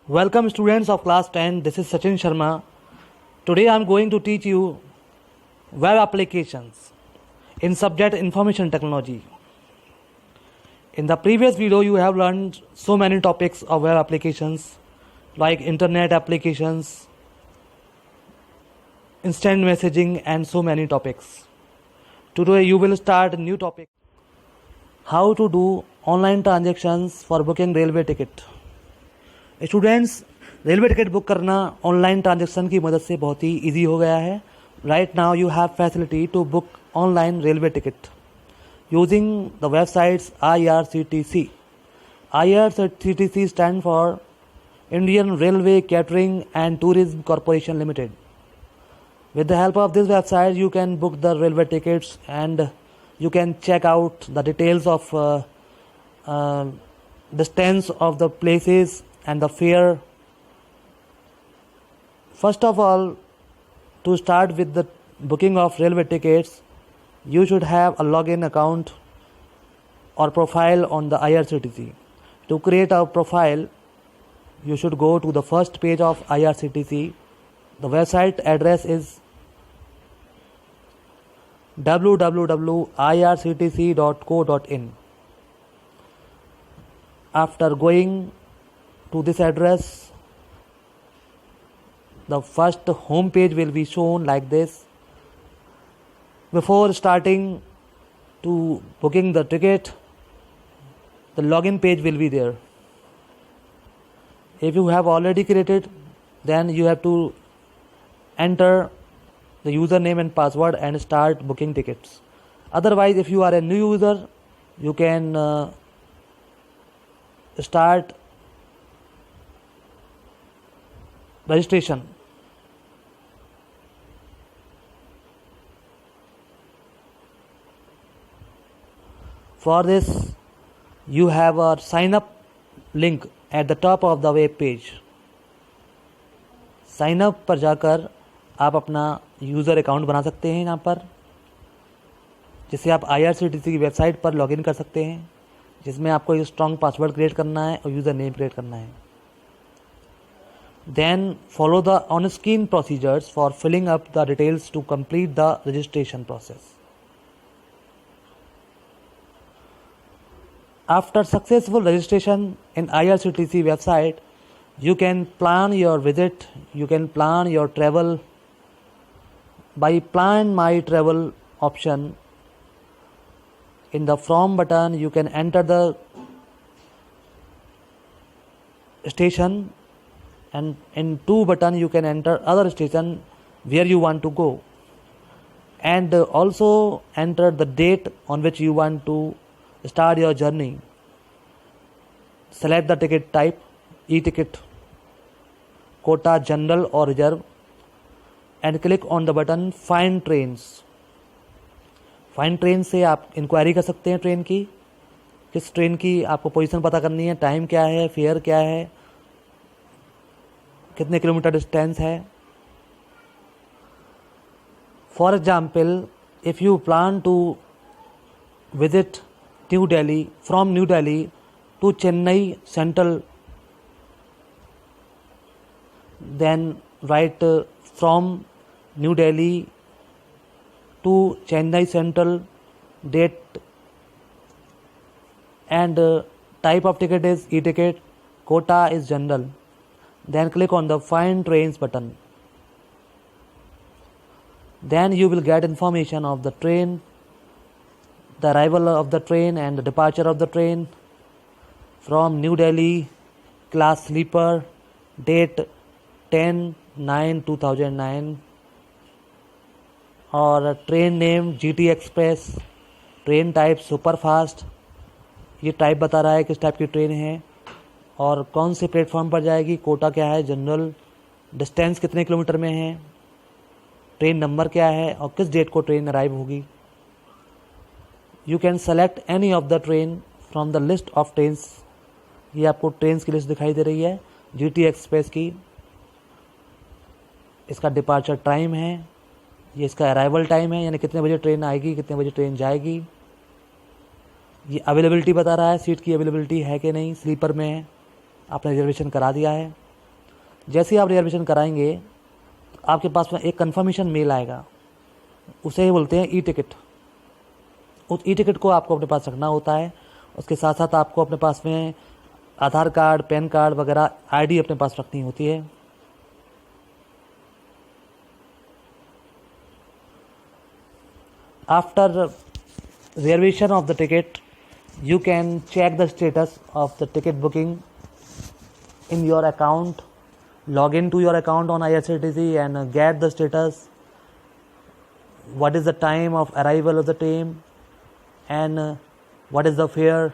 Welcome students of class 10. This is Sachin Sharma. Today I am going to teach you web applications in subject information technology. In the previous video you have learned so many topics of web applications like internet applications, instant messaging and so many topics. Today you will start a new topic, how to do online transactions for booking railway ticket. Students, railway ticket book करना online transaction की मदद से बहुत ही easy हो गया है. Right now you have facility to book online railway ticket using the websites IRCTC. IRCTC stand for Indian railway catering and tourism corporation limited. With the help of this website, you can book the railway tickets and you can check out the details of distance of the places and the fare. First of all, to start with the booking of railway tickets, you should have a login account or profile on the IRCTC. To create a profile, you should go to the first page of IRCTC. The website address is www.irctc.co.in. After going to this address, the first home page will be shown like this. Before starting to booking the ticket, the login page will be there. If you have already created, then you have to enter the username and password and start booking tickets. Otherwise, if you are a new user, you can start registration. For this, you have a sign up link at the top of the web page. Sign up पर जाकर आप अपना user account बना सकते हैं यहाँ पर, जिससे आप IRCTC की वेबसाइट पर लॉगिन कर सकते हैं, जिसमें आपको एक स्ट्रॉन्ग पासवर्ड क्रिएट करना है और यूज़र नेम क्रिएट करना है. Then follow the on-screen procedures for filling up the details to complete the registration process. After successful registration in IRCTC website, you can plan your visit, you can plan your travel. By Plan My Travel option, in the From button, you can enter the station, and in To button you can enter other station where you want to go, and also enter the date on which you want to start your journey. Select the ticket type, e-ticket, quota, general or reserve, and click on the button Find Trains. Find Trains से आप inquiry कर सकते हैं train की, किस train की आपको position पता करनी है, टाइम क्या है, फेयर क्या है, कितने किलोमीटर डिस्टेंस है. For example, if you plan to visit New Delhi, from New Delhi to Chennai Central, then right from New Delhi to Chennai Central, date and type of ticket is e-ticket, quota is general. Then click on the Find Trains button. Then you will get information of the train, the arrival of the train and the departure of the train. From New Delhi, class sleeper, date 10/9/2009, और train name GT express, train type super fast, ये type बता रहा है किस type की train है और कौन से प्लेटफॉर्म पर जाएगी, कोटा क्या है, जनरल, डिस्टेंस कितने किलोमीटर में है, ट्रेन नंबर क्या है और किस डेट को ट्रेन अराइव होगी. You can select any of the train from the list of trains. ये आपको ट्रेन्स की लिस्ट दिखाई दे रही है GT एक्सप्रेस की. इसका डिपार्चर टाइम है, ये इसका अराइवल टाइम है, यानी कितने बजे ट्रेन आएगी, कितने बजे ट्रेन जाएगी. ये अवेलेबिलिटी बता रहा है, सीट की अवेलेबिलिटी है कि नहीं, स्लीपर में है, आपने रिजर्वेशन करा दिया है. जैसे ही आप रिजर्वेशन कराएंगे आपके पास में एक कन्फर्मेशन मेल आएगा, उसे ही बोलते हैं ई टिकट। उस ई टिकट को आपको अपने पास रखना होता है। उसके साथ साथ आपको अपने पास में आधार कार्ड, पैन कार्ड वगैरह आईडी अपने पास रखनी होती है। After reservation of the ticket you can check the status of the ticket booking in your account, log into your account on IRCTC and get the status, what is the time of arrival of the train and what is the fare,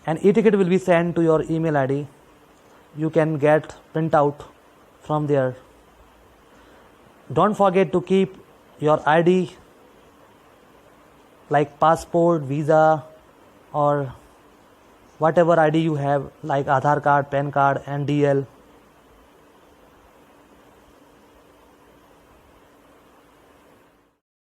and e-ticket will be sent to your email ID. You can get print out from there. Don't forget to keep your ID like passport, visa or whatever ID you have like Aadhaar card, PAN card and DL.